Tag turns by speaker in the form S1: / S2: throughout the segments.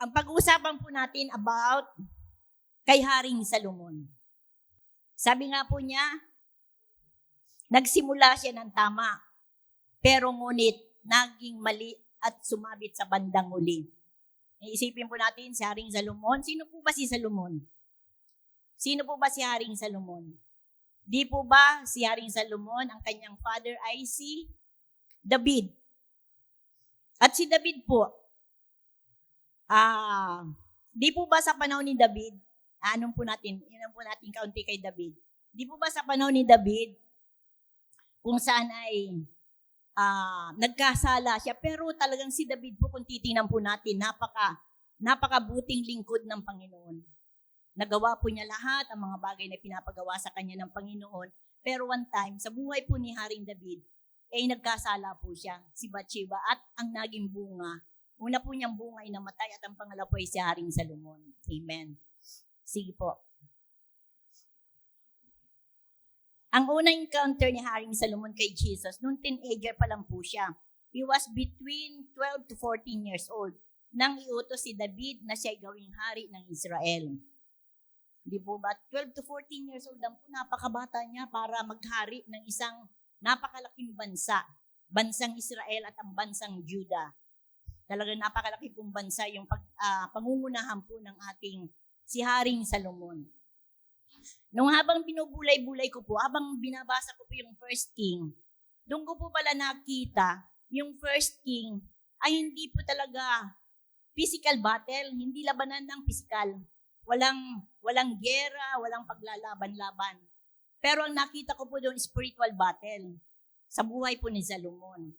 S1: ang pag-uusapan po natin about kay Haring Salomon. Sabi nga po niya, nagsimula siya ng tama, pero ngunit naging mali at sumabit sa bandang huli. Iisipin po natin si Haring Salomon. Sino po ba si Salomon? Sino po ba si Haring Salomon? Di po ba si Haring Salomon, ang kanyang father ay si David? At si David po, di po ba sa panahon ni David, inan po natin kaunti kay David. Di po ba sa panahon ni David, kung saan ay nagkasala siya, pero talagang si David po, kung titingnan po natin, napakabuting lingkod ng Panginoon. Nagawa po niya lahat ang mga bagay na pinapagawa sa kanya ng Panginoon. Pero one time, sa buhay po ni Haring David, nagkasala po siya, si Bathsheba, at ang naging bunga, una po niyang bunga ay namatay, at ang pangalawa po ay si Haring Salomon. Amen. Sige po. Ang unang encounter ni Haring Salomon kay Jesus, nung teenager pa lang po siya. He was between 12 to 14 years old nang iutos si David na siya gawing hari ng Israel. Di po ba? 12 to 14 years old lang po, napakabata niya para maghari ng isang napakalaking bansa, bansang Israel at ang bansang Juda. Talagang napakalaki pong bansa yung pangungunahan po ng ating si Haring Salomon. Nung habang binubulay-bulay ko po, habang binabasa ko po yung First King, doon ko po pala nakita yung First King ay hindi po talaga physical battle, hindi labanan ng physical. Walang gera, walang paglalaban-laban. Pero ang nakita ko po doon, spiritual battle sa buhay po ni Salomon.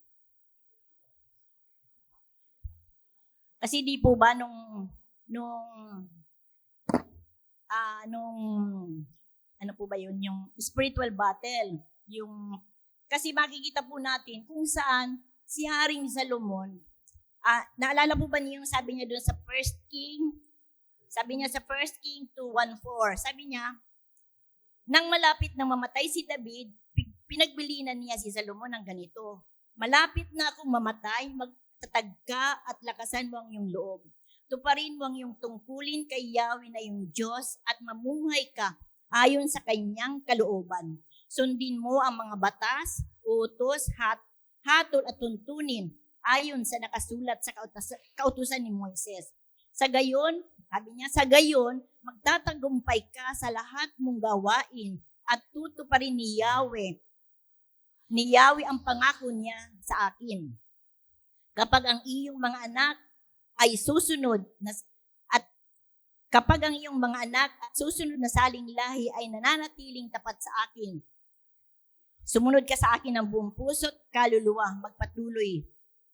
S1: Kasi di po ba nung ano po ba yun, yung spiritual battle, kasi makikita po natin kung saan si Haring Salomon, naalala po ba niyo yung sabi niya doon sa First King? Sabi niya sa 1 King 2:1-4, sabi niya, nang malapit na mamatay si David, pinagbilinan niya si Salomon ng ganito, malapit na akong mamatay, magtatag ka at lakasan mo ang iyong loob. Tuparin mo ang iyong tungkulin kay Yahweh na iyong Diyos at mamuhay ka ayon sa kanyang kalooban. Sundin mo ang mga batas, utos, hatol at tuntunin ayon sa nakasulat sa kautusan ni Moises. Sa gayon, sabi niya, sa gayon, magtatagumpay ka sa lahat mong gawain at tutuparin ni Yahweh ang pangako niya sa akin. Kapag ang iyong mga anak ay susunod na saling lahi ay nananatiling tapat sa akin, sumunod ka sa akin ng buong puso't kaluluwa,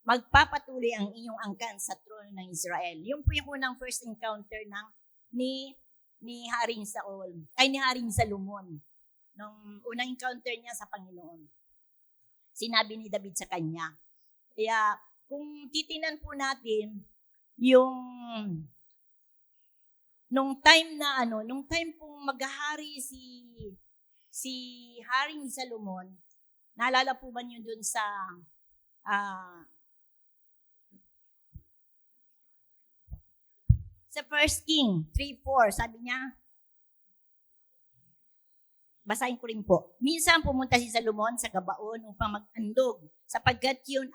S1: magpapatuloy ang iyong angkan sa trono ng Israel. Yun po yung unang first encounter ni Haring Salomon. Nung unang encounter niya sa Panginoon. Sinabi ni David sa kanya. Kaya kung titingnan po natin nung time pong maghahari si Haring Salomon, naalala po ba niyo dun sa sa 1 King 3:4, sabi niya, basahin ko rin po. Minsan pumunta si Salomon sa Gabaon upang mag-andog, sapagkat yun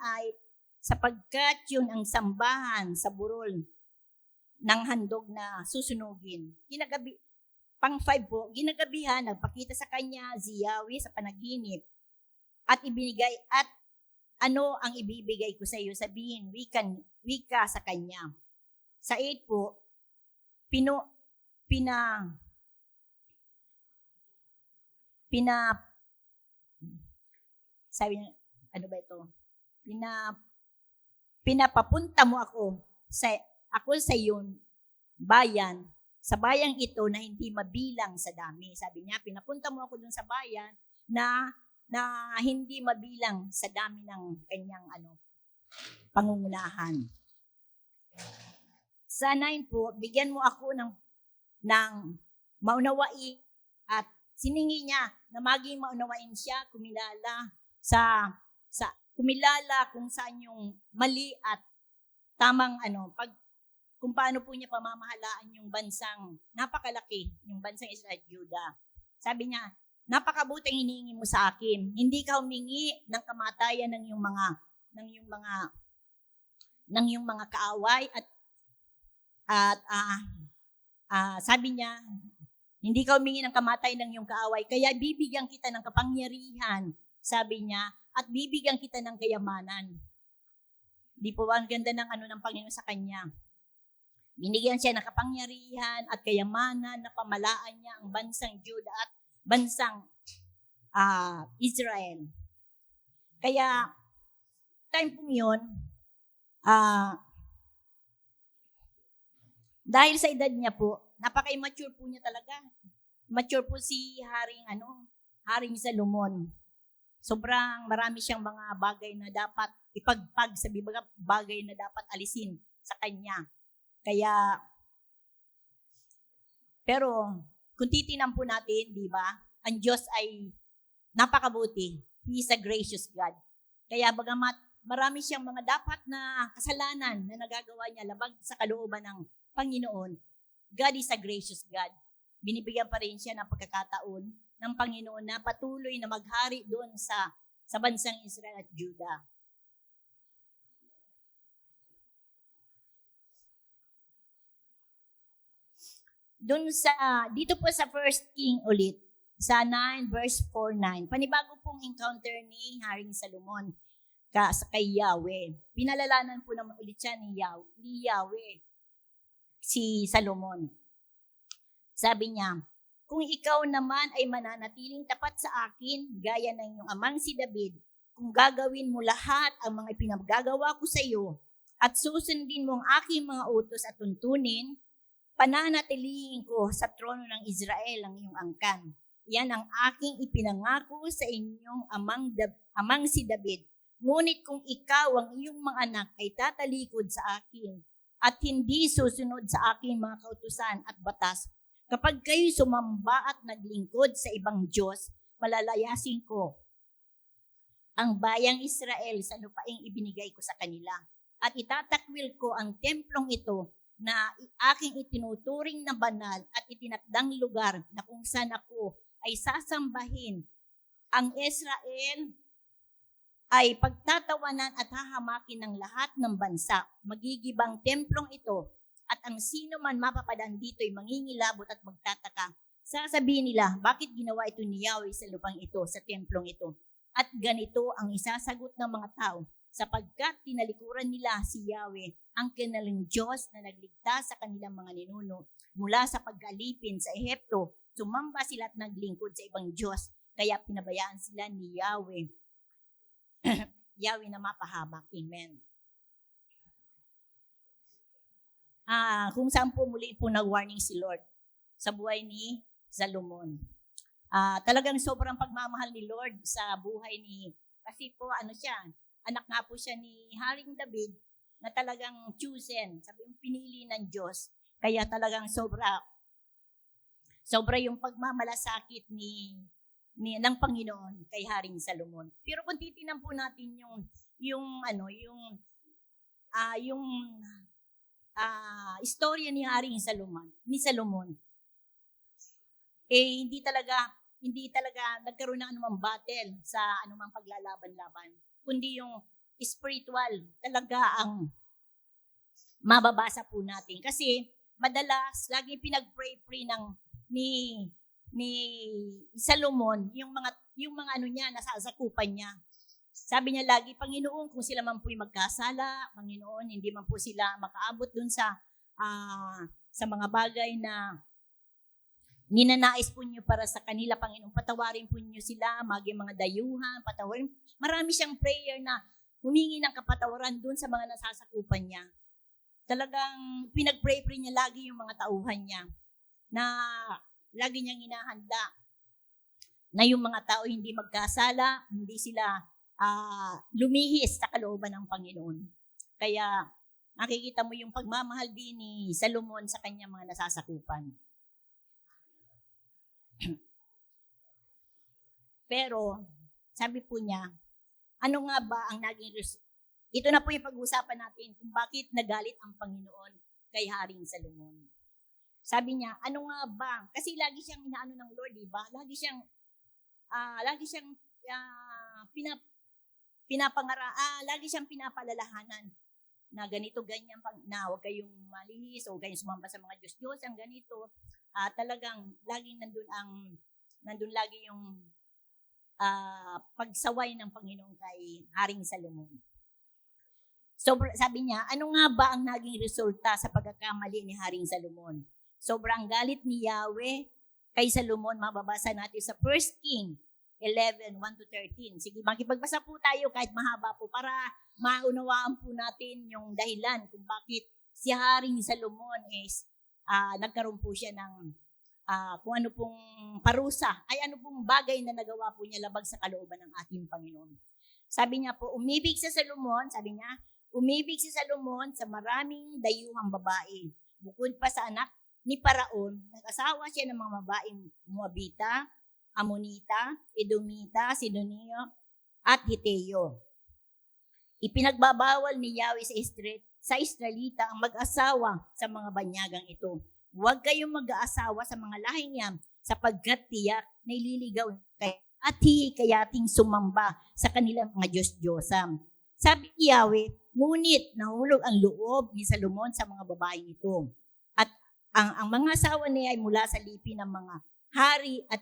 S1: ang sambahan sa burol ng handog na susunugin. Ginagabihan, nagpakita sa kanya si Yahweh sa panaginip at ibinigay at ano ang ibibigay ko sa iyo, sabihin, wika sa kanya. Sa 8 po, sabi niya, ano ba ito? Pinapapunta mo ako sa iyon bayan, sa bayang ito na hindi mabilang sa dami. Sabi niya, pinapunta mo ako dun sa bayan na hindi mabilang sa dami ng kanyang pangungunahan. Sa 9 po, bigyan mo ako ng maunawain at siningi niya na maging maunawain siya, kumilala kung saan yung mali at tamang kung paano po niya pamamahalaan yung bansang napakalaki, yung bansang Israel at Judah. Sabi niya, napakabuting hinihingi mo sa akin. Hindi ka humingi ng kamatayan ng iyong mga kaaway at sabi niya, hindi ka humingi ng kamatayan ng iyong kaaway, kaya bibigyan kita ng kapangyarihan, sabi niya, at bibigyan kita ng kayamanan. Di po ba ang ganda ng ng Panginoon sa kanya? Binigyan siya ng kapangyarihan at kayamanan na pamalaan niya ang bansang Judah at bansang Israel. Kaya, time po yun, dahil sa edad niya po, napaka-immature po niya talaga. Mature po si Haring Salomon. Sobrang marami siyang mga bagay na dapat ipagpag sa bagay na dapat alisin sa kanya. Pero kung titinan po natin, di ba, ang Diyos ay napakabuti. He is a gracious God. Kaya bagamat marami siyang mga dapat na kasalanan na nagagawa niya labag sa kalooban ng Panginoon, God is a gracious God. Binibigyan pa rin siya ng pagkakataon ng Panginoon na patuloy na maghari doon sa bansang Israel at Judah. Dito po sa 1 King ulit, sa 9 verse 4-9, panibago pong encounter ni Haring Salomon kay Yahweh. Pinalalanan po naman ulit siya ni Yahweh, si Salomon. Sabi niya, kung ikaw naman ay mananatiling tapat sa akin, gaya ng iyong amang si David, kung gagawin mo lahat ang mga pinagagawa ko sa iyo, at susundin mo ang aking mga utos at tuntunin, pananatilihin ko sa trono ng Israel ang iyong angkan. Yan ang aking ipinangako sa inyong amang si David. Ngunit kung ikaw ang iyong mga anak ay tatalikod sa akin at hindi susunod sa aking mga kautusan at batas, kapag kayo sumamba at naglingkod sa ibang Diyos, malalayasin ko ang bayang Israel sa lupaing ibinigay ko sa kanila. At itatakwil ko ang templong ito na aking itinuturing na banal at itinakdang lugar na kung saan ako ay sasambahin. Ang Israel ay pagtatawanan at hahamakin ng lahat ng bansa. Magigibang templong ito at ang sino man mapapadaan dito ay mangingilabot at magtataka. Sasabihin nila, bakit ginawa ito ni Yahweh sa lupang ito, sa templong ito? At ganito ang isasagot ng mga tao, sapagkat tinalikuran nila si Yahweh, ang kanilang Diyos na nagligtas sa kanilang mga ninuno mula sa pag-alipin sa Ehipto. Sumamba sila at naglingkod sa ibang Diyos, kaya pinabayaan sila ni Yahweh. Yahweh na mapahamak. Amen. Kung saan po muli po nag-warning si Lord sa buhay ni Salomon. Talagang sobrang pagmamahal ni Lord sa buhay kasi po anak nga po siya ni Haring David na talagang chosen, pinili ng Diyos. Kaya talagang sobra yung pagmamalasakit ng Panginoon kay Haring Salomon. Pero kung titinan po natin yung istorya ni Haring Salomon, hindi talaga nagkaroon ng anumang battle sa anumang paglalaban-laban, kundi yung spiritual talaga ang mababasa po natin. Kasi madalas lagi pinag-pray ni Salomon yung mga niya, nasasakupan niya. Sabi niya lagi, Panginoon, kung sila man po'y magkasala, Panginoon, hindi man po sila makaabot dun sa mga bagay na ninanais po niyo para sa kanila, Panginoon, patawarin po niyo sila, mga dayuhan, patawarin. Marami siyang prayer na humingi ng kapatawaran dun sa mga nasasakupan niya. Talagang pinag-pray niya lagi yung mga tauhan niya na lagi niyang hinahanda na yung mga tao hindi magkasala, hindi sila lumihis sa kalooban ng Panginoon. Kaya makikita mo yung pagmamahal din ni Salomon sa kanyang mga nasasakupan. Pero, sabi po niya, ano nga ba ang naging ito na po yung pag-uusapan natin kung bakit nagalit ang Panginoon kay Haring Salomon. Sabi niya, ano nga ba? Kasi lagi siyang inaano ng Lord, di ba? Lagi siyang lagi siyang pinapalalahanan na ganito, ganyan, na huwag kayong malihis, o huwag kayong sumamba sa mga Diyos-Diyos, ang ganito. Talagang laging nandun lagi yung pagsaway ng Panginoon kay Haring Salomon. So, sabi niya, ano nga ba ang naging resulta sa pagkakamali ni Haring Salomon? Sobrang galit ni Yahweh kay Salomon, mababasa natin sa 1 King 11:1-13. Sige, makipagbasa po tayo kahit mahaba po para maunawaan po natin yung dahilan kung bakit si Haring Salomon is nagkaroon po siya ng kung ano pong parusa, ay ano pong bagay na nagawa po niya labag sa kalooban ng ating Panginoon. Sabi niya po, umibig si Salomon sa maraming dayuhang babae. Bukod pa sa anak ni Paraon, nag-asawa siya ng mga babaeng Moabita, Amonita, Edomita, Sidonio, at Hiteo. Ipinagbabawal ni Yahweh sa Israelita ang mag-asawa sa mga banyagang ito. Huwag kayong mag-aasawa sa mga lahing yan sapagkat tiyak na ililigaw kayo at hihikayating sumamba sa kanilang mga Diyos-Diyosan. Sabi ni Yahweh, ngunit nahulog ang loob ni Salomon sa mga babaeng ito. At ang mga asawa niya ay mula sa lipi ng mga hari at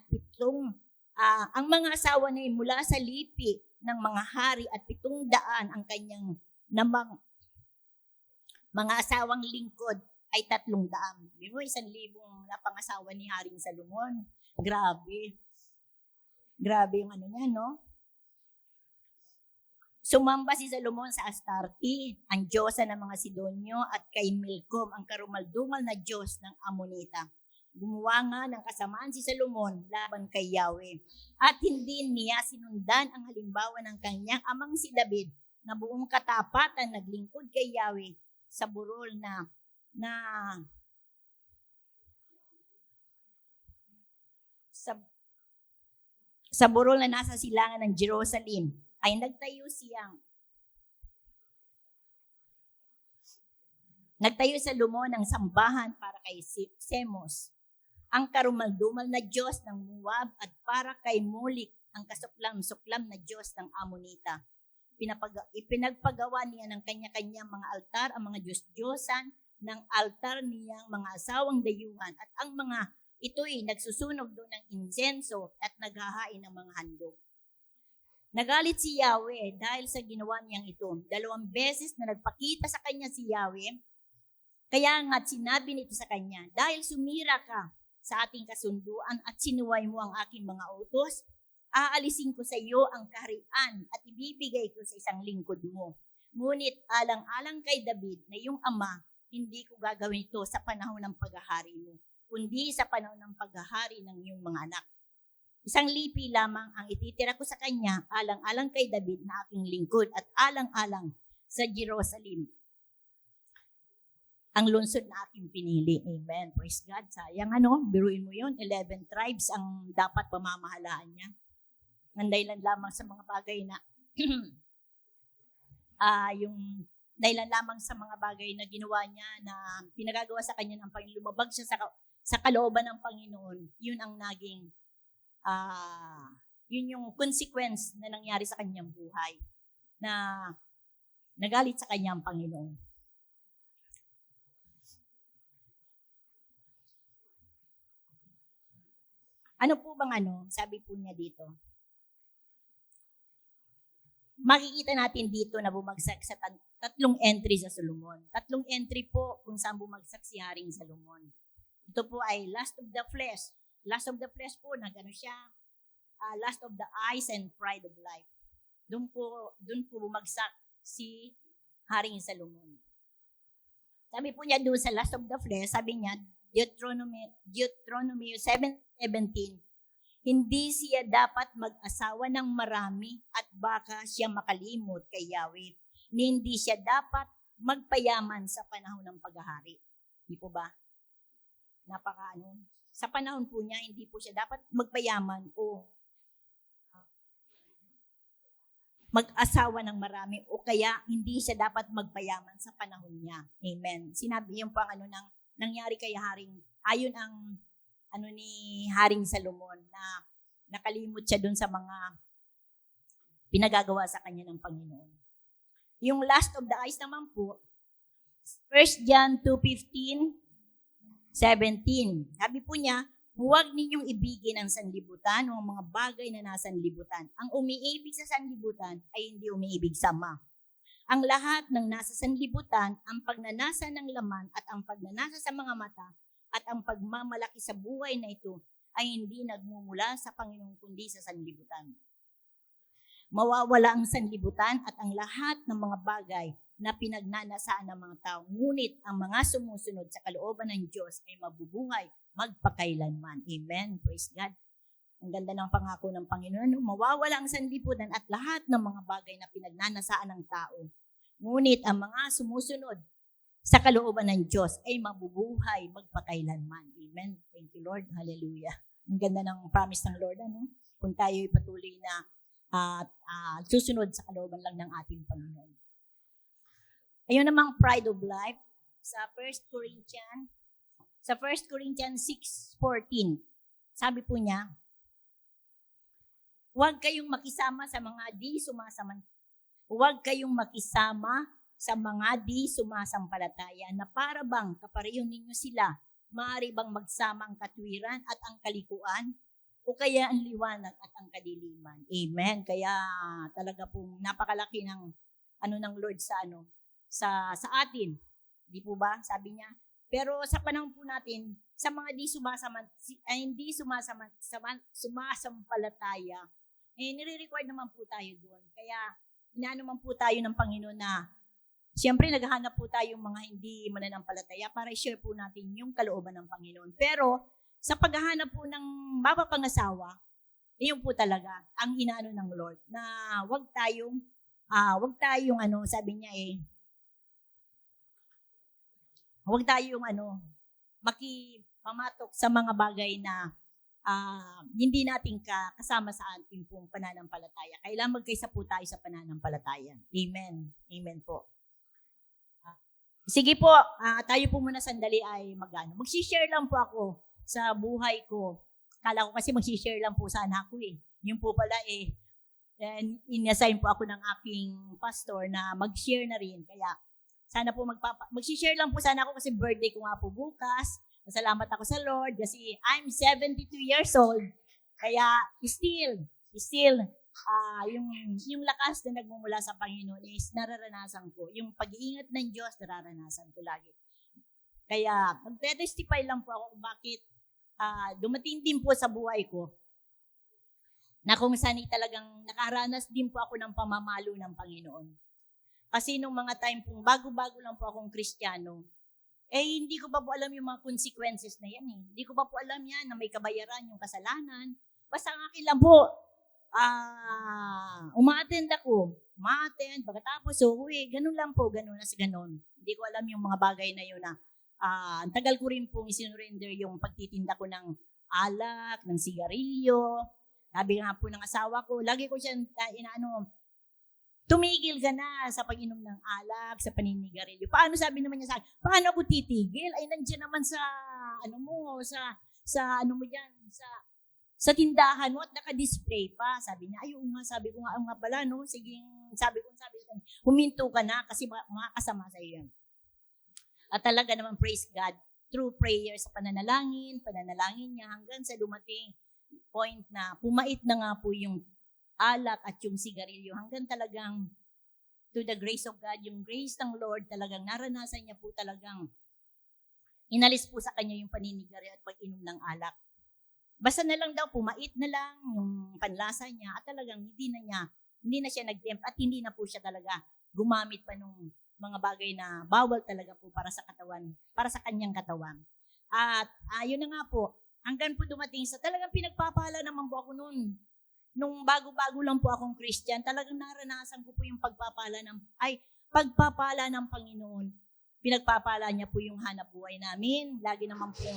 S1: ang mga asawa niya ay mula sa lipi ng mga hari at 700 ang kanyang namang mga asawang lingkod ay 300. Bimo 1,000 na pangasawa ni Haring Salomon. Grabe. Grabe yung ano niya, no? Sumamba si Salomon sa Astarte, ang diyosa ng mga Sidonyo, at kay Milcom, ang karumaldumal na Diyos ng Amonita. Gumawa nga ng kasamaan si Salomon laban kay Yahweh. At hindi niya sinundan ang halimbawa ng kanyang amang si David na buong katapatan naglingkod kay Yahweh sa burol sa burol na nasa silangan ng Jerusalem ay nagtayo Salomon ng sambahan para kay Semos, ang karumaldumal na Diyos ng Moab, at para kay Molik, ang kasuklam-suklam na Diyos ng Amonita. Ipinagpagawa niya ng kanya-kanyang mga altar ang mga Diyos-Diyosan ng altar niyang mga asawang dayuhan, at ang mga ito'y nagsusunog doon ng insenso at naghahain ng mga handog. Nagalit si Yahweh dahil sa ginawa niyang ito. 2 beses na nagpakita sa kanya si Yahweh, kaya nga't sinabi nito sa kanya, dahil sumira ka sa ating kasunduan at sinuway mo ang aking mga utos, aalisin ko sa iyo ang kaharian at ibibigay ko sa isang lingkod mo. Ngunit alang-alang kay David na iyong ama, hindi ko gagawin ito sa panahon ng paghahari mo, kundi sa panahon ng paghahari ng iyong mga anak. Isang lipi lamang ang ititira ko sa kanya, alang-alang kay David na aking lingkod, at alang-alang sa Jerusalem, ang lungsod na aking pinili. Amen. Praise God. Sayang biruin mo yun, 11 tribes ang dapat pamamahalaan niya. Ang dahilan lamang sa mga bagay na yung dahilan lamang sa mga bagay na ginawa niya, na pinagagawa sa kanya ng Panginoon, lumabag siya sa kalooban ng Panginoon, yun ang naging yun yung consequence na nangyari sa kanyang buhay, na nagalit sa kanyang Panginoon. Ano po bang sabi po niya dito? Makikita natin dito na bumagsak sa tatlong entry sa Solomon. Tatlong entry po kung saan bumagsak si Haring Salomon. Ito po ay lust of the flesh. Lust of the flesh po, siya, lust of the eyes and pride of life. Doon po bumagsak si Haring Salomon. Sabi po niya doon sa lust of the flesh, sabi niya, Deuteronomy 7:17, hindi siya dapat mag-asawa ng marami at baka siya makalimot kay Yahweh. Hindi siya dapat magpayaman sa panahon ng paghahari. Di po ba? Sa panahon po niya, hindi po siya dapat magpayaman o mag-asawa ng marami o kaya hindi siya dapat magpayaman sa panahon niya. Amen. Sinabi yung pang nangyari kay Haring, ayon ang ni Haring Salomon na nakalimot siya dun sa mga pinagagawa sa kanya ng Panginoon. Yung last of the eyes naman po, 1 John 2:15, 17. Sabi po niya, huwag ninyong ibigin ang sanlibutan o ang mga bagay na nasa sanlibutan. Ang umiibig sa sanlibutan ay hindi umiibig sa Ama. Ang lahat ng nasa sanlibutan, ang pagnanasa ng laman at ang pagnanasa sa mga mata at ang pagmamalaki sa buhay na ito ay hindi nagmumula sa Panginoon kundi sa sanlibutan. Mawawala ang sanlibutan at ang lahat ng mga bagay na pinagnanasaan ng mga tao. Ngunit ang mga sumusunod sa kalooban ng Diyos ay mabubuhay magpakailanman. Amen. Praise God. Ang ganda ng pangako ng Panginoon. Mawawala ang sanlibutan at lahat ng mga bagay na pinagnanasaan ng tao. Ngunit ang mga sumusunod sa kalooban ng Diyos ay mabubuhay magpakailanman. Amen. Thank you, Lord. Hallelujah. Ang ganda ng promise ng Lord. Kung tayo ay patuloy na susunod sa kalooban lang ng ating Panginoon. Ayun namang pride of life sa 1 Corinthians 6:14. Sabi po niya, huwag kayong makisama sa mga di sumasampalataya na para bang kapareho ninyo sila. Maaari bang magsama ang katwiran at ang kalikuan o kaya ang liwanag at ang kadiliman. Amen. Kaya talaga pong napakalaki ng ng Lord sa atin. Di po ba? Sabi niya. Pero sa panahon po natin, sa mga hindi sumasampalataya, nire-record naman po tayo doon. Kaya inaano man po tayo ng Panginoon na siyempre naghahanap po tayo mga hindi mananampalataya para i-share po natin yung kalooban ng Panginoon. Pero sa paghahanap po ng mapapangasawa, yun po talaga ang inaano ng Lord na wag tayong sabi niya huwag tayong makipamatok sa mga bagay na hindi natin kasama sa ating pong pananampalataya. Kailangan magkaisa po tayo sa pananampalataya. Amen. Amen po. Sige po, tayo po muna sandali ay mag-share lang po ako sa buhay ko. Kala ko kasi mag-share lang po sana ako Yung po pala in-assign po ako ng aking pastor na mag-share na rin. Kaya sana po mag-share lang po sana ako kasi birthday ko nga po bukas. Masalamat ako sa Lord kasi I'm 72 years old. Kaya still yung lakas na nagmumula sa Panginoon is nararanasan ko. Yung pag-iingat ng Diyos nararanasan ko lagi. Kaya magte-testify lang po ako kung bakit dumating din po sa buhay ko na kung saan talagang nakaranas din po ako ng pamamalo ng Panginoon. Kasi nung mga time pong bago-bago lang po akong Kristiyano, hindi ko pa po alam yung mga consequences na yan Hindi ko pa po alam yan na may kabayaran yung kasalanan. Basta ang akin lang po, umaattend ako. Pagkatapos uwi, ganun lang po, ganun. Hindi ko alam yung mga bagay na yun na ang tagal ko rin pong isinurrender yung pagtitinda ko ng alak, ng sigarilyo. Sabi nga po ng asawa ko, lagi ko siya tumigil ka na sa pag-inom ng alak, sa paninigarilyo. Paano sabi naman niya sa akin, paano ako titigil? Ay, nandiyan naman sa sa tindahan mo at naka-display pa. Sabi niya, sabi ko nga pala, sige, sabi ko, huminto ka na kasi makakasama sa iyo yan. At talaga naman, praise God, through prayer sa pananalangin niya hanggang sa dumating point na pumait na nga po yung alak at yung sigarilyo hanggang talagang to the grace of God, yung grace ng Lord, talagang naranasan niya po talagang inalis po sa kanya yung paninigarilyo at pag-inom ng alak. Basta na lang daw, pumait na lang yung panlasa niya at talagang hindi na siya nag-tempt at hindi na po siya talaga gumamit pa nung mga bagay na bawal talaga po para sa katawan, para sa kanyang katawan. At yun na nga po, hanggang po dumating sa talagang pinagpapala naman po ako noon. Nung bago-bago lang po akong Christian, talagang naranasan ko po yung pagpapala ng Panginoon. Pinagpapala niya po yung hanap buhay namin. Lagi naman po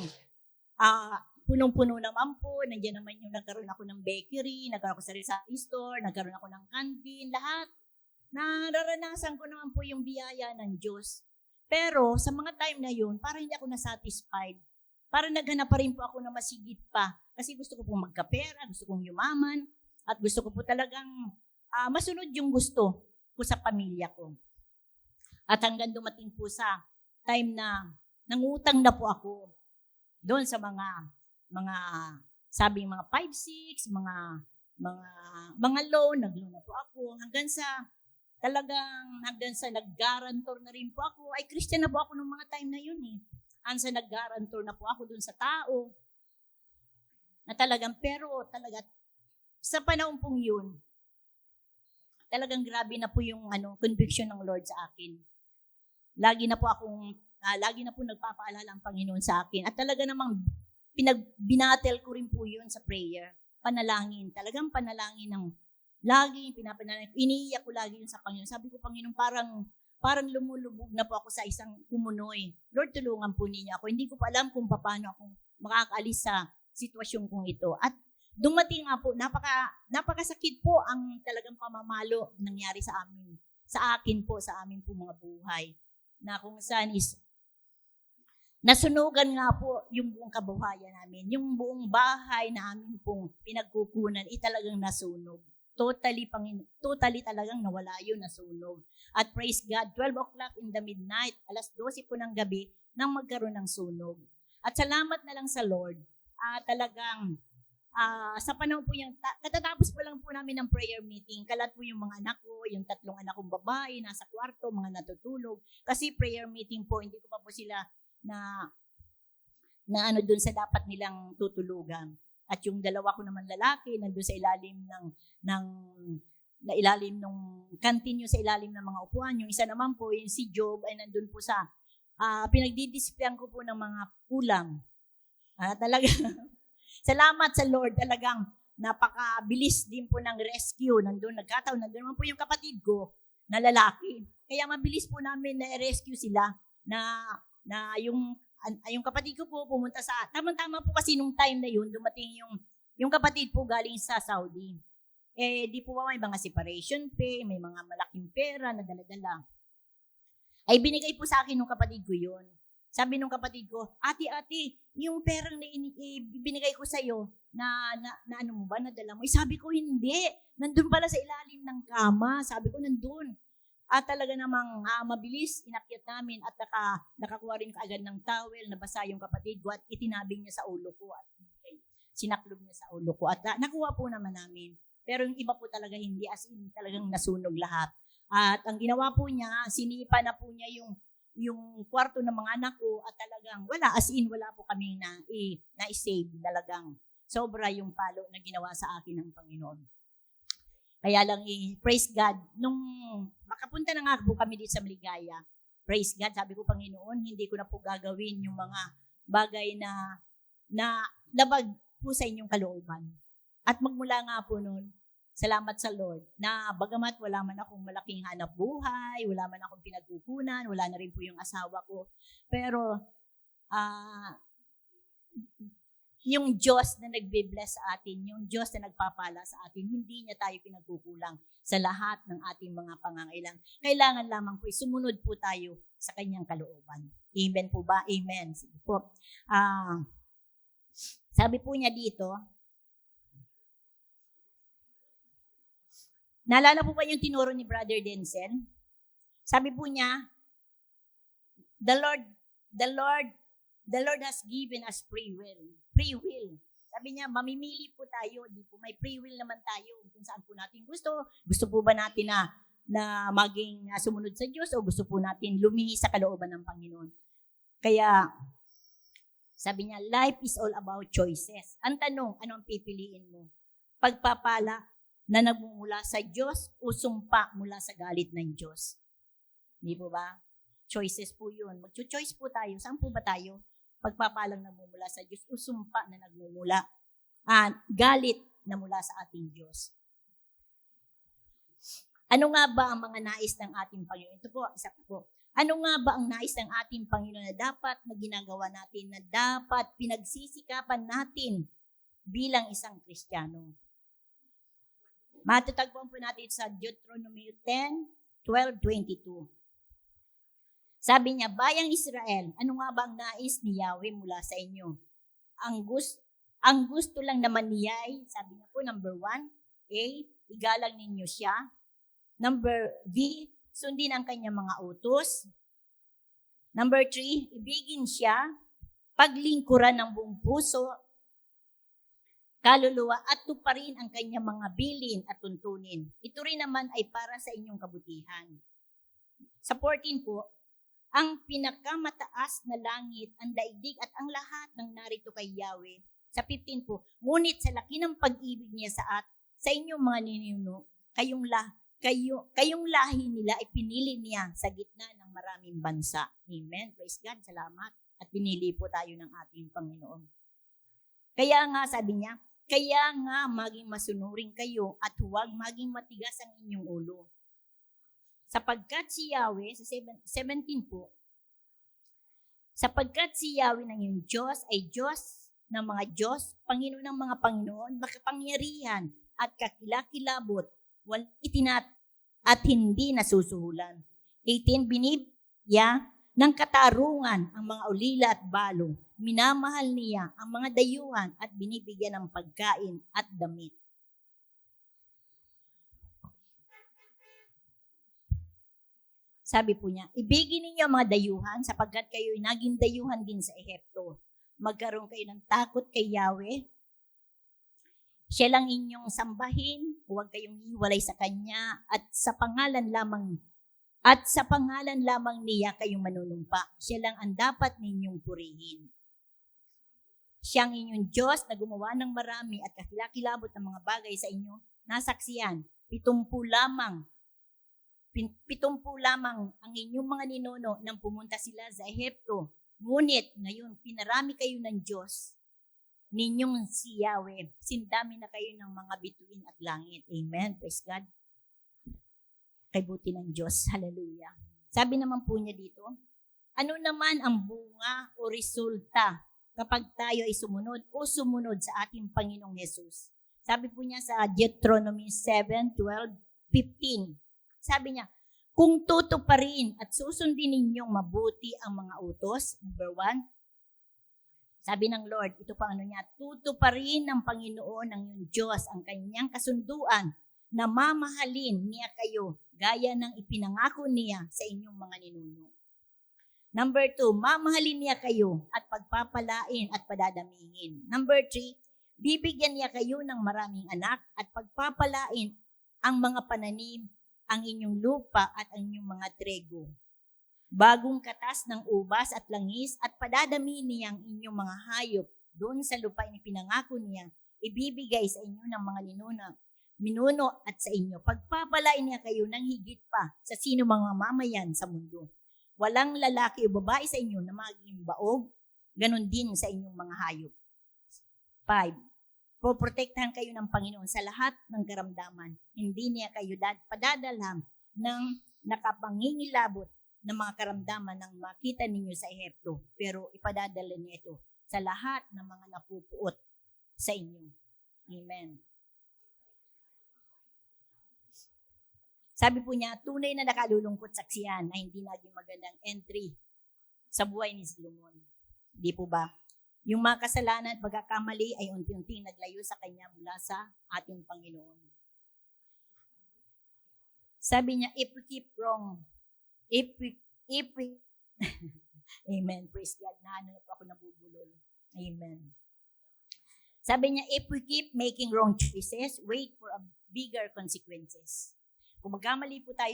S1: punong-puno naman po. Nandiyan naman yung nagkaroon ako ng bakery, nagkaroon ako sa sari store, nagkaroon ako ng canteen, lahat. Nararanasan ko naman po yung biyaya ng Diyos. Pero sa mga time na yun, parang hindi ako nasatisfied. Parang naghanap pa rin po ako na masigit pa. Kasi gusto ko pong magkapera, gusto kong yumaman, at gusto ko po talagang masunod yung gusto ko sa pamilya ko. At hanggang dumating po sa time na nangutang na po ako doon sa mga sabing mga 5-6, mga loan, nag-loan na po ako hanggang sa nag-guarantor na rin po ako. Ay, Christian na po ako nung mga time na yun eh. Hanggang sa nag-guarantor na po ako doon sa tao. Na pero sa panahon pong yun, talagang grabe na po yung conviction ng Lord sa akin. Lagi na po nagpapaalala ang Panginoon sa akin. At talaga namang binatel ko rin po yun sa prayer. Panalangin. Talagang panalangin ng lagi pinapanalangin. Iniiyak ko lagi yun sa Panginoon. Sabi ko, Panginoon, parang lumulubog na po ako sa isang kumunoy. Lord, tulungan po ninyo ako. Hindi ko pa alam kung paano ako makakaalis sa sitwasyon kong ito. At dumating nga po, napakasakit po ang talagang pamamalo nangyari sa amin. Sa akin po, sa amin po mga buhay. Na kung saan is nasunugan nga po yung buong kabuhayan namin. Yung buong bahay na amin pong pinagkukunan, talagang nasunog. Totally talagang nawala yun, nasunog. At praise God, 12 o'clock in the midnight, alas 12 po ng gabi, nang magkaroon ng sunog. At salamat na lang sa Lord, talagang sa panahon po yung, katatapos po lang po namin ng prayer meeting, kalat po yung mga anak ko, yung 3 anak kong babae, nasa kwarto, mga natutulog. Kasi prayer meeting po, hindi ko pa po sila na dun sa dapat nilang tutulugan. At yung 2 ko naman lalaki, nandun sa ilalim ng canteen, yung sa ilalim ng mga upuan. Yung isa naman po, yung si Job, ay nandun po sa, pinagdidisplayan ko po ng mga ulam. Talaga, salamat sa Lord, talagang napakabilis din po ng rescue. Nandun naman po yung kapatid ko na lalaki. Kaya mabilis po namin na-rescue sila na yung kapatid ko po pumunta sa, tama po kasi nung time na yun, dumating yung kapatid po galing sa Saudi. Di po ba may mga separation pay, may mga malaking pera na dala-dala. Ay binigay po sa akin nung kapatid ko yun. Sabi nung kapatid ko, ate, yung perang na binigay ko sa'yo, na ano mo ba, nadala mo? Sabi ko, hindi. Nandun pala sa ilalim ng kama. Sabi ko, nandun. At talaga namang mabilis, inakyat namin at nakakuha rin agad ng towel, nabasa yung kapatid ko at itinabing niya sa ulo ko at sinaklob niya sa ulo ko. At nakuha po naman namin. Pero yung iba po talaga hindi, as in talagang nasunog lahat. At ang ginawa po niya, sinipa na po niya yung kwarto ng mga anak ko at talagang wala po kaming na-save talagang. Sobra yung palo na ginawa sa akin ng Panginoon. Kaya lang praise God, nung makapunta na nga po kami dito sa Maligaya, praise God, sabi ko, Panginoon, hindi ko na po gagawin yung mga bagay na labag po sa inyong kalooban. At magmula nga po noon, salamat sa Lord, na bagamat wala man akong malaking hanap buhay, wala man akong pinagkukunan, wala na rin po yung asawa ko, pero yung Diyos na nagbe-bless sa atin, yung Diyos na nagpapala sa atin, hindi niya tayo pinagkukulang sa lahat ng ating mga pangangailangan. Kailangan lamang po, sumunod po tayo sa kanyang kalooban. Amen po ba? Amen. Sige po. Sabi po niya dito, naalala po ba yung tinuro ni Brother Denzel? Sabi po niya, the Lord has given us free will. Free will. Sabi niya, mamimili po tayo. Di po, may free will naman tayo kung saan po natin gusto. Gusto po ba natin na maging sumunod sa Diyos o gusto po natin lumingi sa kalooban ng Panginoon? Kaya, sabi niya, life is all about choices. Ang tanong, ano ang pipiliin mo? Pagpapala na nagmumula sa Diyos o sumpa mula sa galit ng Diyos? Di po ba? Choices po yun. Mag-choice po tayo. Saan po ba tayo? Pagpapalang nagmumula sa Diyos o sumpa na nagmumula, galit na mula sa ating Diyos. Ano nga ba ang mga nais ng ating Panginoon? Ito po, isa po. Ano nga ba ang nais ng ating Panginoon na dapat na ginagawa natin, na dapat pinagsisikapan natin bilang isang Kristiyano? Matatagpuan po natin sa Deuteronomy 10:12-22. Sabi niya, Bayang Israel, ano nga ba ang nais ni Yahweh mula sa inyo? Ang gusto lang naman niya ay, sabi niya po, number 1, A, igalang ninyo siya. Number B, sundin ang kanyang mga utos. Number 3, ibigin siya, paglingkuran ng buong puso, kaluluwa, at tuparin ang kanyang mga bilin at tuntunin. Ito rin naman ay para sa inyong kabutihan. Sa 14 po, ang pinakamataas na langit, ang daigdig at ang lahat ng narito kay Yahweh. Sa 15 po, ngunit sa laki ng pag-ibig niya sa inyong mga ninuno, kayong lahi nila ay pinili niya sa gitna ng maraming bansa. Amen. Praise God. Salamat. At pinili po tayo ng ating Panginoon. Kaya nga, sabi niya, kaya nga maging masunurin kayo at huwag maging matigas ang inyong ulo. Sapagkat si Yahweh, sa 17 po, sapagkat si Yahweh ng iyong Diyos ay Diyos ng mga Diyos, Panginoon ng mga Panginoon, makapangyarihan at kakilakilabot, at hindi nasusuhulan. 18, binibigyan ng katarungan ang mga ulila at balo. Minamahal niya ang mga dayuhan at binibigyan ng pagkain at damit. Sabi po niya, ibigin ninyo ang mga dayuhan sapagkat kayo'y naging dayuhan din sa Ehipto. Magkaroon kayo ng takot kay Yahweh. Siya lang inyong sambahin, huwag kayong hiwalay sa Kanya, at sa pangalan lamang niya kayong manunumpa. Siya lang ang dapat ninyong purihin. Siya ang inyong Diyos na gumawa ng marami at kakilakilabot ng mga bagay sa inyo, nasaksiyan. 70 lamang ang inyong mga ninuno nang pumunta sila sa Ehipto. Ngunit ngayon, pinarami kayo ng Diyos ninyong si Yahweh. Sindami na kayo ng mga bituin at langit. Amen. Praise God. Kay buti ng Diyos. Hallelujah. Sabi naman po niya dito, ano naman ang bunga o resulta kapag tayo ay sumunod sa ating Panginoong Hesus? Sabi po niya sa Deuteronomy 7:12-15. Sabi niya, kung tutuparin at susundin ninyong mabuti ang mga utos, number 1, sabi ng Lord, ito pa niya, tutuparin ng Panginoon ng iyong Diyos ang kanyang kasunduan na mamahalin niya kayo gaya ng ipinangako niya sa inyong mga ninuno. Number 2, mamahalin niya kayo at pagpapalain at padadamihin. Number 3, bibigyan niya kayo ng maraming anak at pagpapalain ang mga pananim, ang inyong lupa at ang inyong mga trego. Bagong katas ng ubas at langis at padadami niya ang inyong mga hayop doon sa lupa na pinangako niya, ibibigay sa inyo ng mga minuno at sa inyo. Pagpapalain niya kayo ng higit pa sa sino mga mamayan sa mundo. Walang lalaki o babae sa inyo na maging baog, ganun din sa inyong mga hayop. 5. Poprotektahan kayo ng Panginoon sa lahat ng karamdaman. Hindi niya kayo padadalhan ng nakapangingilabot ng mga karamdaman ng makita ninyo sa Ehipto, pero ipadadala niya ito sa lahat ng mga napupuot sa inyo. Amen. Sabi po niya, tunay na nakalulungkot saksiyan na hindi naging magandang entry sa buhay ni Solomon. Di po ba? Yung mga kasalanan at pagkakamali ay unti-unting naglayo sa kanya mula sa ating Panginoon. Sabi niya, if we keep wrong, Amen, praise God, naano na po ako nabubulol. Amen. Sabi niya, if we keep making wrong choices, wait for a bigger consequences. Kung magkamali po tayo,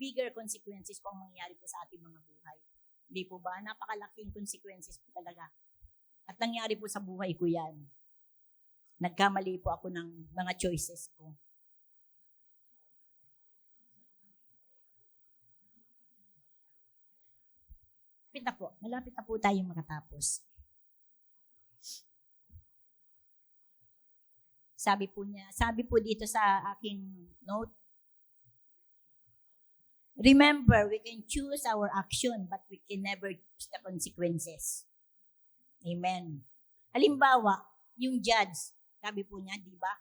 S1: bigger consequences po ang mangyayari po sa ating mga buhay. Hindi po ba? Napakalaking consequences po talaga. At nangyari po sa buhay ko yan. Nagkamali po ako ng mga choices ko. Malapit na po tayong makatapos. Sabi po dito sa aking note, Remember, we can choose our action, but we can never choose the consequences. Amen. Halimbawa, yung judge, sabi po niya, di ba?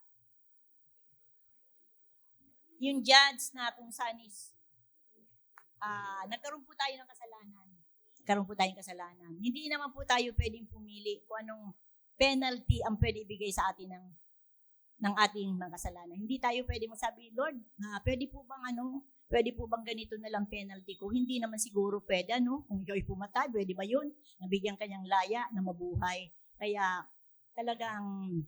S1: Yung judge na kung saan is, nagkaroon po tayo ng kasalanan. Nagkaroon po tayong kasalanan. Hindi naman po tayo pwedeng pumili kung anong penalty ang pwede ibigay sa atin ng ating mga kasalanan. Hindi tayo pwede masabi, Lord, pwede po bang ganito na lang penalty ko? Hindi naman siguro pwede, Kung ikaw ay pumatay, pwede ba yun? Nabigyan kanyang laya na mabuhay. Kaya talagang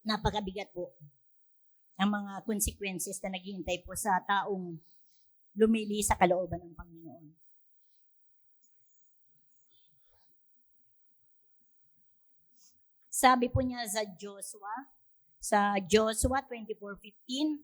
S1: napakabigat po ang mga consequences na naghihintay po sa taong lumili sa kalooban ng Panginoon. Sabi po niya sa Joshua 24:15,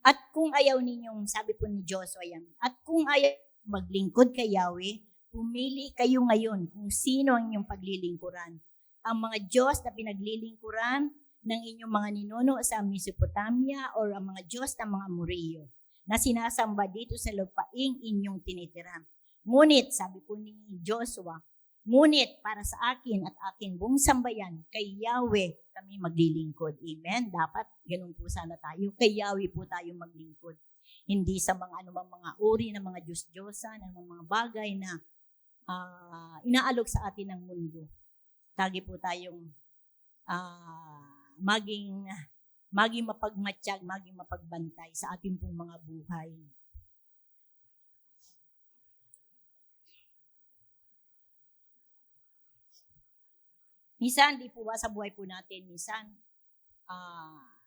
S1: at kung ayaw ninyong, sabi po ni Joshua yan, at kung ayaw maglingkod kay Yahweh, pumili kayo ngayon kung sino ang inyong paglilingkuran. Ang mga Diyos na pinaglilingkuran ng inyong mga ninuno sa Mesopotamia o ang mga Diyos ng mga Amoreo na sinasamba dito sa lupaing inyong tinitira. Ngunit, sabi po ni Joshua, ngunit para sa akin at aking buong sambayan, kay Yahweh kami maglilingkod. Amen? Dapat ganun po sana tayo. Kay Yahweh po tayo maglingkod. Hindi sa mga anumang mga uri ng mga Diyos-Diyosan, ng mga bagay na inaalok sa atin ng mundo. Tagi po tayong maging mapagmatsyag, maging mapagbantay sa ating pong mga buhay. Minsan, di po ba sa buhay po natin, minsan,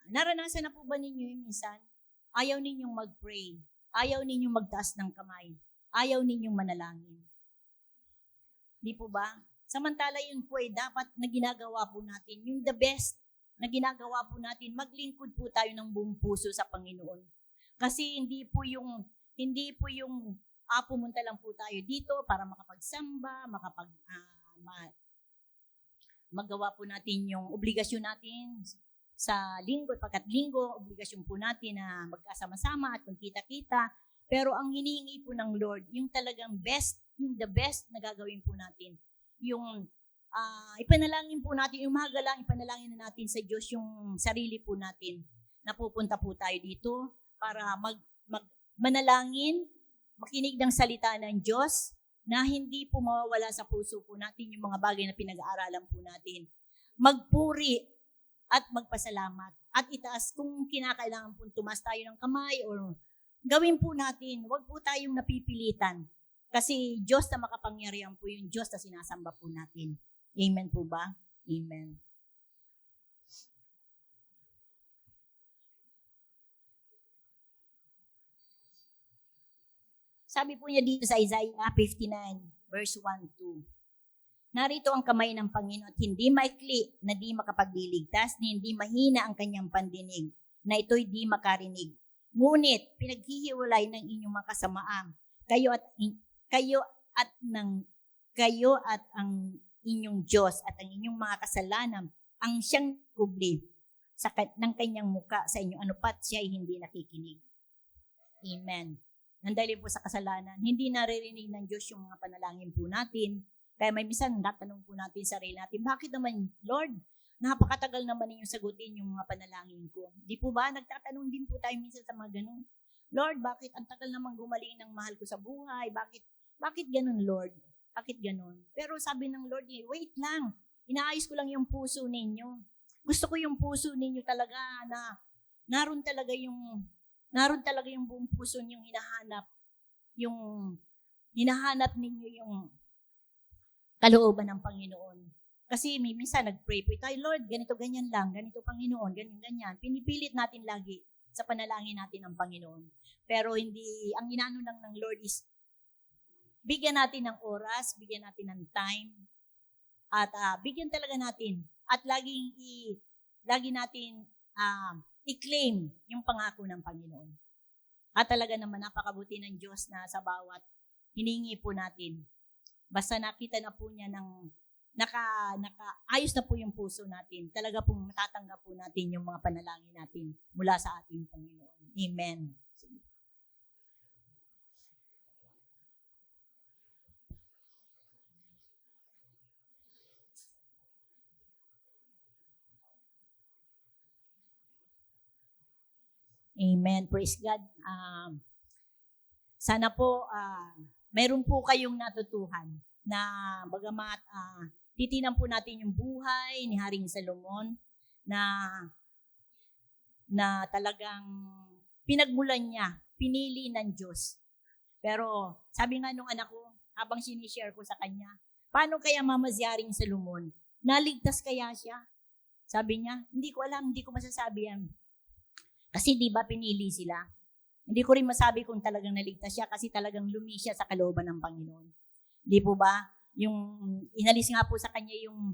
S1: naranasan na po ba ninyo yung minsan, ayaw ninyong mag-pray, ayaw ninyong magtaas ng kamay, ayaw ninyong manalangin. Di po ba? Samantala yun po dapat na ginagawa po natin, yung the best na ginagawa po natin, maglingkod po tayo ng buong puso sa Panginoon. Kasi hindi po yung pumunta lang po tayo dito para makapagsamba, magawa po natin yung obligasyon natin sa linggo, pagkat linggo, obligasyon po natin na magkasama-sama at magkita-kita. Pero ang hinihingi po ng Lord, yung talagang best, yung the best na gagawin po natin. Yung ipanalangin po natin, yung mahagalang ipanalangin na natin sa Diyos yung sarili po natin. Napupunta po tayo dito para manalangin, makinig ng salita ng Diyos, na hindi po mawawala sa puso po natin yung mga bagay na pinag-aaralan po natin. Magpuri at magpasalamat at itaas kung kinakailangan po tumas tayo ng kamay or gawin po natin. Huwag po tayong napipilitan kasi Diyos na makapangyarihan po yung Diyos na sinasamba po natin. Amen po ba? Amen. Sabi po niya dito sa Isaiah 59, verse 1-2. Narito ang kamay ng Panginoon at hindi maikli na di makapagliligtas, ni hindi mahina ang kanyang pandinig, na ito'y di makarinig. Ngunit, pinaghihiwalay ng inyong mga kasamaan, kayo at ang inyong Diyos at ang inyong mga kasalanan, ang siyang kubli ng kanyang muka sa inyo, anupat siya ay hindi nakikinig. Amen. Nandali po sa kasalanan, hindi naririnig ng Diyos yung mga panalangin po natin. Kaya may minsan, natanong po natin sarili natin, bakit naman, Lord, napakatagal naman ninyong sagutin yung mga panalangin ko. Di po ba? Nagtatanong din po tayo minsan sa mga ganun. Lord, bakit ang tagal naman gumaling ng mahal ko sa buhay? Bakit ganun, Lord? Bakit ganun? Pero sabi ng Lord, wait lang. Inaayos ko lang yung puso ninyo. Gusto ko yung puso ninyo talaga na naroon talaga yung buong puso niyong hinahanap ninyo yung kalooban ng Panginoon. Kasi minsan nag-pray po tayo, Lord, ganito, ganyan lang, ganito Panginoon, ganyan, ganyan. Pinipilit natin lagi sa panalangin natin ng Panginoon. Pero hindi, ang inano lang ng Lord is, bigyan natin ng oras, bigyan natin ng time, at bigyan talaga natin. At lagi natin i-claim yung pangako ng Panginoon. At talaga naman napakabuti ng Diyos na sa bawat hiningi po natin. Basta nakita na po niya ng ayos na po yung puso natin. Talaga pong matatanggap po natin yung mga panalangin natin mula sa ating Panginoon. Amen. Amen. Praise God. Sana po, meron po kayong natutuhan na bagamat titinan po natin yung buhay ni Haring Salomon na talagang pinagmulan niya, pinili ng Diyos. Pero sabi nga nung anak ko, habang sinishare ko sa kanya, paano kaya Mama si Haring Salomon? Naligtas kaya siya? Sabi niya, hindi ko alam, hindi ko masasabi yan. Kasi di ba pinili sila? Hindi ko rin masabi kung talagang naligtas siya kasi talagang lumisya sa kalooban ng Panginoon. Di po ba? Yung inalis nga po sa kanya yung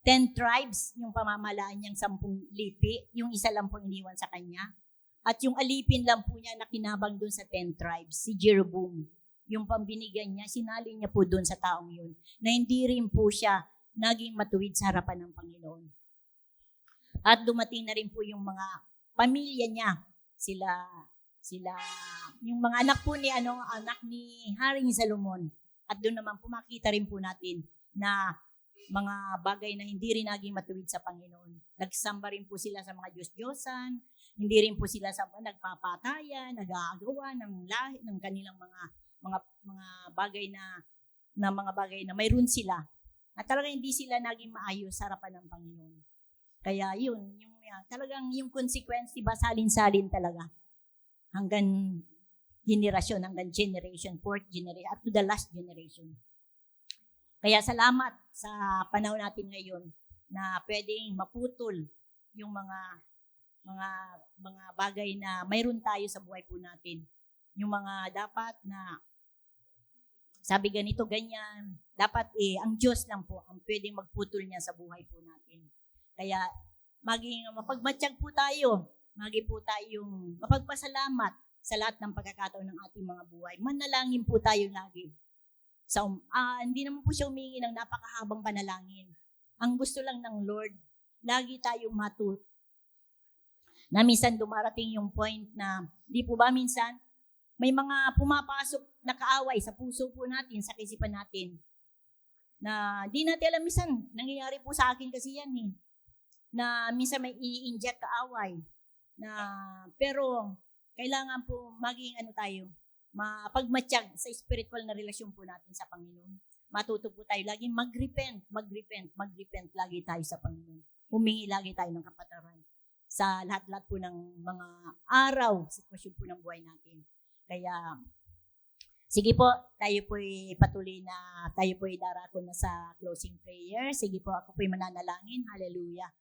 S1: 10 tribes, yung pamamalaan niyang 10 lipi, yung isa lang po iniwan sa kanya. At yung alipin lang po niya na kinabang doon sa 10 tribes, si Jeroboam. Yung pambinigyan niya, sinali niya po doon sa taong yun, na hindi rin po siya naging matuwid sa harapan ng Panginoon. At dumating na rin po yung mga pamilya niya, sila yung mga anak po anak ni Haring Salomon. At doon naman po makita rin po natin na mga bagay na hindi rin naging matuwid sa Panginoon. Nagsamba rin po sila sa mga Diyos-Diyosan, hindi rin po sila nagpapatayan, nag-aagawa ng kanilang mga bagay na mayroon sila. At talagang hindi sila naging maayos sa harapan ng Panginoon. Kaya talagang yung consequence, diba, salin-salin talaga. Hanggang generation, hanggang generation, 4th generation, up to the last generation. Kaya salamat sa panahon natin ngayon na pwedeng maputol yung mga bagay na mayroon tayo sa buhay po natin. Yung mga dapat na sabi ganito, ganyan, dapat ang Diyos lang po ang pwedeng magputol niya sa buhay po natin. Kaya mapagmatsyag po tayo, po tayong mapagpasalamat sa lahat ng pagkakataon ng ating mga buhay. Manalangin po tayo lagi. Hindi naman po siya humingi ng napakahabang panalangin. Ang gusto lang ng Lord, lagi tayong na minsan dumarating yung point na, di po ba minsan, may mga pumapasok na kaaway sa puso po natin, sa kaisipan natin, na di natin alam, minsan, nangyayari po sa akin kasi yan na minsan may i-inject kaaway, pero kailangan po maging tayo, mapagmatsyag sa spiritual na relasyon po natin sa Panginoon. Matuto po tayo laging mag-repent lagi tayo sa Panginoon. Humingi lagi tayo ng kapatawaran sa lahat-lahat po ng mga araw, sitwasyon po ng buhay natin. Kaya, sige po, tayo po'y patuloy na, tayo po'y darako na sa closing prayer. Sige po, ako po'y mananalangin. Hallelujah.